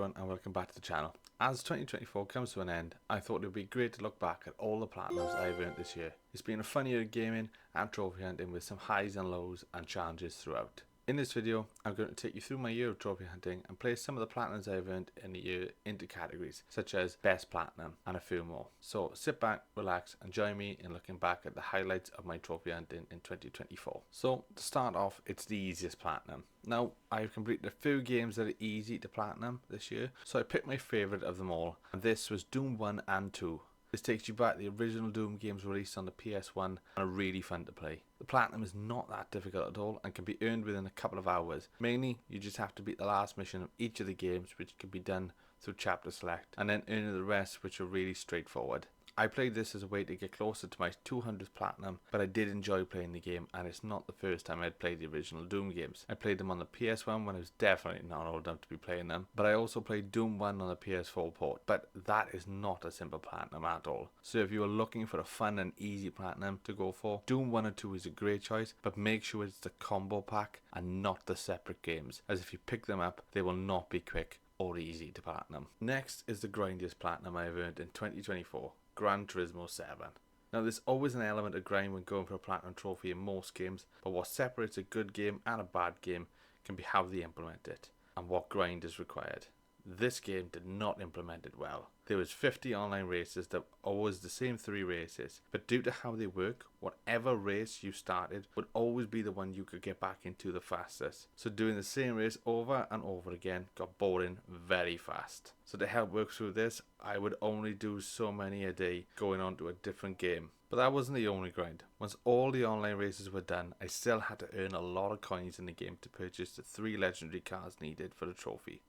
everyone and welcome back to the channel. As 2024 comes to an end, I thought it would be great to look back at all the platinums I've earned this year. It's been a fun year of gaming and trophy hunting with some highs and lows and challenges throughout. In this video, I'm going to take you through my year of trophy hunting and place some of the platinums I've earned in the year into categories such as best platinum and a few more. So sit back, relax and join me in looking back at the highlights of my trophy hunting in 2024. So to start off, it's the easiest platinum. Now, I've completed a few games that are easy to platinum this year, so I picked my favourite of them all, and this was Doom 1 and 2. This takes you back to the original Doom games released on the PS1 and are really fun to play. The platinum is not that difficult at all and can be earned within a couple of hours. Mainly, you just have to beat the last mission of each of the games, which can be done through chapter select, and then earn the rest, which are really straightforward. I played this as a way to get closer to my 200th platinum, but I did enjoy playing the game, and it's not the first time I'd played the original Doom games. I played them on the PS1 when I was definitely not old enough to be playing them, but I also played Doom 1 on the PS4 port, but that is not a simple platinum at all. So if you are looking for a fun and easy platinum to go for, Doom 1 and 2 is a great choice, but make sure it's the combo pack and not the separate games, as if you pick them up, they will not be quick or easy to platinum. Next is the grindiest platinum I've earned in 2024. Gran Turismo 7. Now there's always an element of grind when going for a platinum trophy in most games, but what separates a good game and a bad game can be how they implement it and what grind is required. This game did not implement it well. There was 50 online races that are always the same 3 races, but due to how they work, whatever race you started would always be the one you could get back into the fastest. So doing the same race over and over again got boring very fast. So to help work through this, I would only do so many a day going on to a different game. But that wasn't the only grind. Once all the online races were done, I still had to earn a lot of coins in the game to purchase the 3 legendary cars needed for the trophy.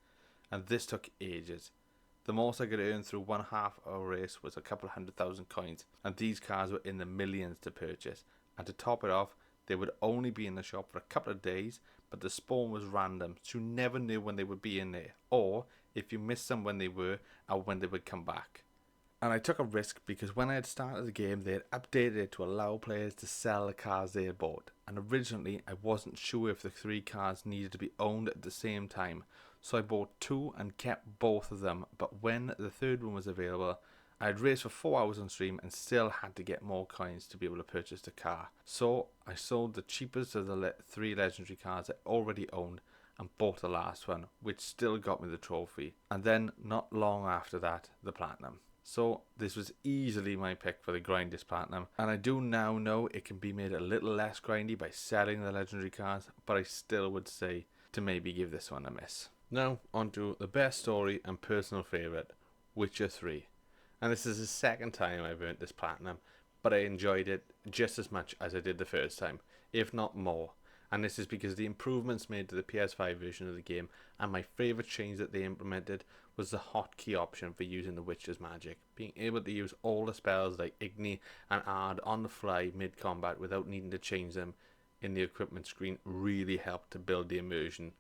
And this took ages. The most I could earn through 1/2 hour race was a couple 100,000 coins, and these cars were in the millions to purchase. And to top it off, they would only be in the shop for a couple of days, but the spawn was random, so you never knew when they would be in there, or if you missed them when they were, or when they would come back. And I took a risk because when I had started the game, they had updated it to allow players to sell the cars they had bought. And originally, I wasn't sure if the 3 cars needed to be owned at the same time. So I bought 2 and kept both of them. But when the 3rd one was available, I had raced for 4 hours on stream and still had to get more coins to be able to purchase the car. So I sold the cheapest of the 3 legendary cars I already owned and bought the last one, which still got me the trophy. And then, not long after that, the platinum. So this was easily my pick for the grindiest platinum, and I do now know it can be made a little less grindy by selling the legendary cars, but I still would say to maybe give this one a miss. Now onto the best story and personal favourite, Witcher 3. And this is the second time I've earned this platinum, but I enjoyed it just as much as I did the first time, if not more. And this is because the improvements made to the PS5 version of the game, and my favourite change that they implemented was the hotkey option for using the Witcher's magic. Being able to use all the spells like Igni and Ard on the fly mid-combat without needing to change them in the equipment screen really helped to build the immersion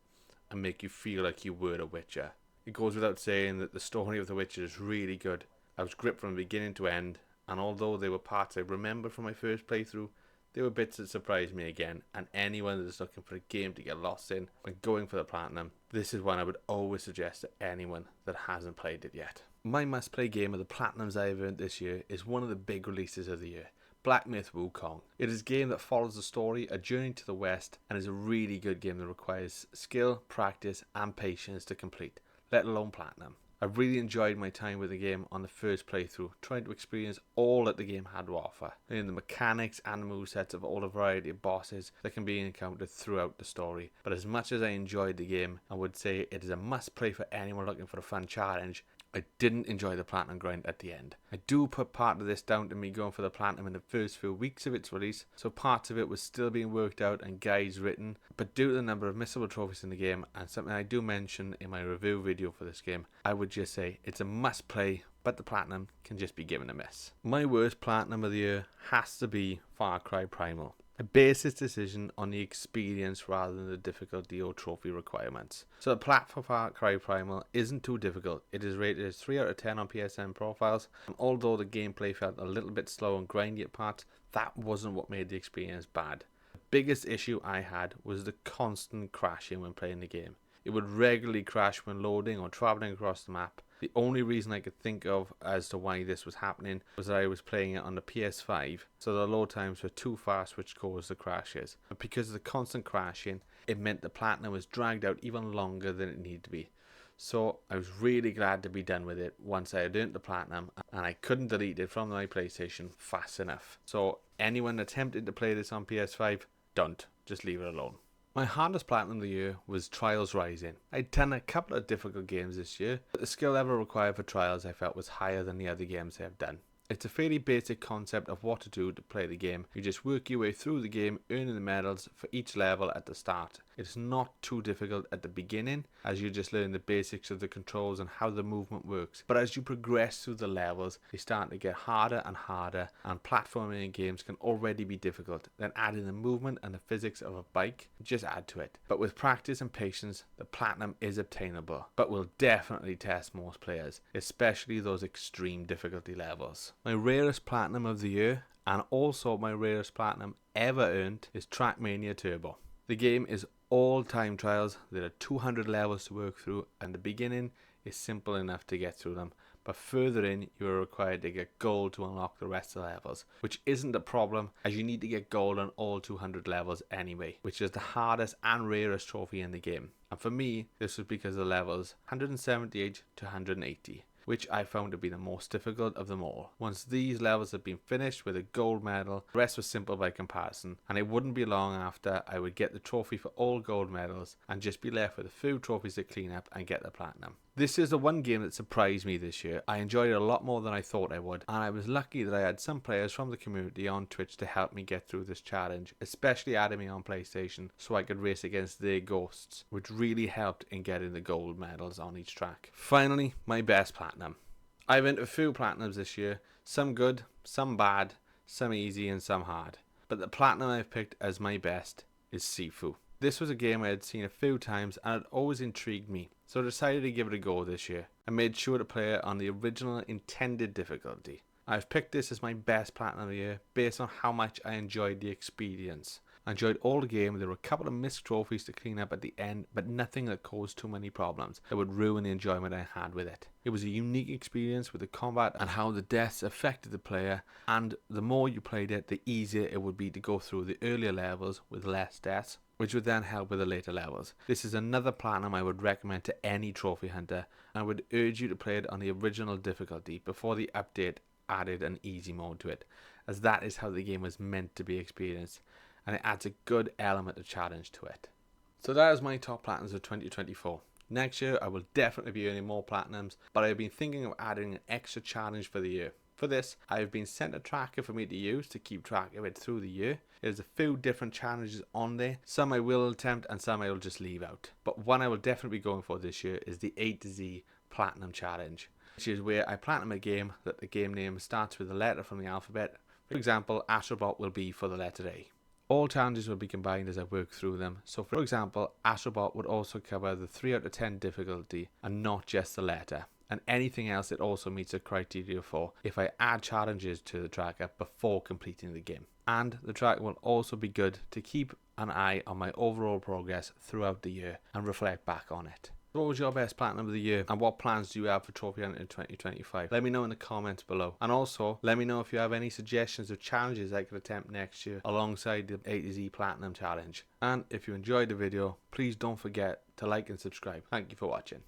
and make you feel like you were a Witcher. It goes without saying that the story of The Witcher is really good. I was gripped from beginning to end, and although there were parts I remember from my first playthrough, there were bits that surprised me again, and anyone that is looking for a game to get lost in when going for the platinum, this is one I would always suggest to anyone that hasn't played it yet. My must play game of the platinums I have earned this year is one of the big releases of the year, Black Myth: Wukong. It is a game that follows the story, a journey to the west, and is a really good game that requires skill, practice, and patience to complete, let alone platinum. I really enjoyed my time with the game on the first playthrough, trying to experience all that the game had to offer, learning the mechanics and movesets of all the variety of bosses that can be encountered throughout the story. But as much as I enjoyed the game, I would say it is a must play for anyone looking for a fun challenge. I didn't enjoy the platinum grind at the end. I do put part of this down to me going for the platinum in the first few weeks of its release, so parts of it was still being worked out and guides written, but due to the number of missable trophies in the game, and something I do mention in my review video for this game, I would just say it's a must play, but the platinum can just be given a miss. My worst platinum of the year has to be Far Cry Primal. I base this decision on the experience rather than the difficulty or trophy requirements. So the plat for Far Cry Primal isn't too difficult. It is rated as 3 out of 10 on PSN profiles, and although the gameplay felt a little bit slow and grindy at parts, that wasn't what made the experience bad. The biggest issue I had was the constant crashing when playing the game. It would regularly crash when loading or traveling across the map. The only reason I could think of as to why this was happening was that I was playing it on the PS5, so the load times were too fast, which caused the crashes. But because of the constant crashing, it meant the platinum was dragged out even longer than it needed to be. So I was really glad to be done with it once I had earned the platinum, and I couldn't delete it from my PlayStation fast enough. So anyone attempting to play this on PS5, don't. Just leave it alone. My hardest platinum of the year was Trials Rising. I'd done a couple of difficult games this year, but the skill level required for Trials I felt was higher than the other games I have done. It's a fairly basic concept of what to do to play the game. You just work your way through the game, earning the medals for each level at the start. It's not too difficult at the beginning, as you just learn the basics of the controls and how the movement works. But as you progress through the levels, they start to get harder and harder, and platforming in games can already be difficult. Then adding the movement and the physics of a bike just add to it. But with practice and patience, the platinum is obtainable, but will definitely test most players, especially those extreme difficulty levels. My rarest platinum of the year, and also my rarest platinum ever earned, is Trackmania Turbo. The game is all time trials. There are 200 levels to work through, and the beginning is simple enough to get through them, but further in you are required to get gold to unlock the rest of the levels, which isn't a problem as you need to get gold on all 200 levels anyway, which is the hardest and rarest trophy in the game. And for me, this was because of the levels 178 to 180. Which I found to be the most difficult of them all. Once these levels had been finished with a gold medal, the rest was simple by comparison, and it wouldn't be long after I would get the trophy for all gold medals and just be left with a few trophies to clean up and get the platinum. This is the one game that surprised me this year. I enjoyed it a lot more than I thought I would, and I was lucky that I had some players from the community on Twitch to help me get through this challenge, especially adding me on PlayStation so I could race against their ghosts, which really helped in getting the gold medals on each track. Finally, my best platinum. I've earned a few platinums this year, some good, some bad, some easy and some hard. But the platinum I've picked as my best is Sifu. This was a game I had seen a few times and it always intrigued me, so I decided to give it a go this year. I made sure to play it on the original intended difficulty. I've picked this as my best platinum of the year based on how much I enjoyed the experience. I enjoyed all the game. There were a couple of missed trophies to clean up at the end, but nothing that caused too many problems that would ruin the enjoyment I had with it. It was a unique experience with the combat and how the deaths affected the player, and the more you played it, the easier it would be to go through the earlier levels with less deaths, which would then help with the later levels. This is another platinum I would recommend to any trophy hunter, and I would urge you to play it on the original difficulty before the update added an easy mode to it, as that is how the game was meant to be experienced, and it adds a good element of challenge to it. So that is my top platinums of 2024. Next year I will definitely be earning more platinums, but I've been thinking of adding an extra challenge for the year. For this, I have been sent a tracker for me to use to keep track of it through the year. There's a few different challenges on there. Some I will attempt and some I will just leave out. But one I will definitely be going for this year is the A to Z Platinum Challenge, which is where I platinum a game that the game name starts with a letter from the alphabet. For example, Astrobot will be for the letter A. All challenges will be combined as I work through them. So for example, Astrobot would also cover the 3 out of 10 difficulty and not just the letter. And anything else it also meets the criteria for if I add challenges to the tracker before completing the game. And the tracker will also be good to keep an eye on my overall progress throughout the year and reflect back on it. What was your best platinum of the year, and what plans do you have for Trophy Hunter in 2025? Let me know in the comments below. And also, let me know if you have any suggestions of challenges I could attempt next year alongside the A to Z Platinum Challenge. And if you enjoyed the video, please don't forget to like and subscribe. Thank you for watching.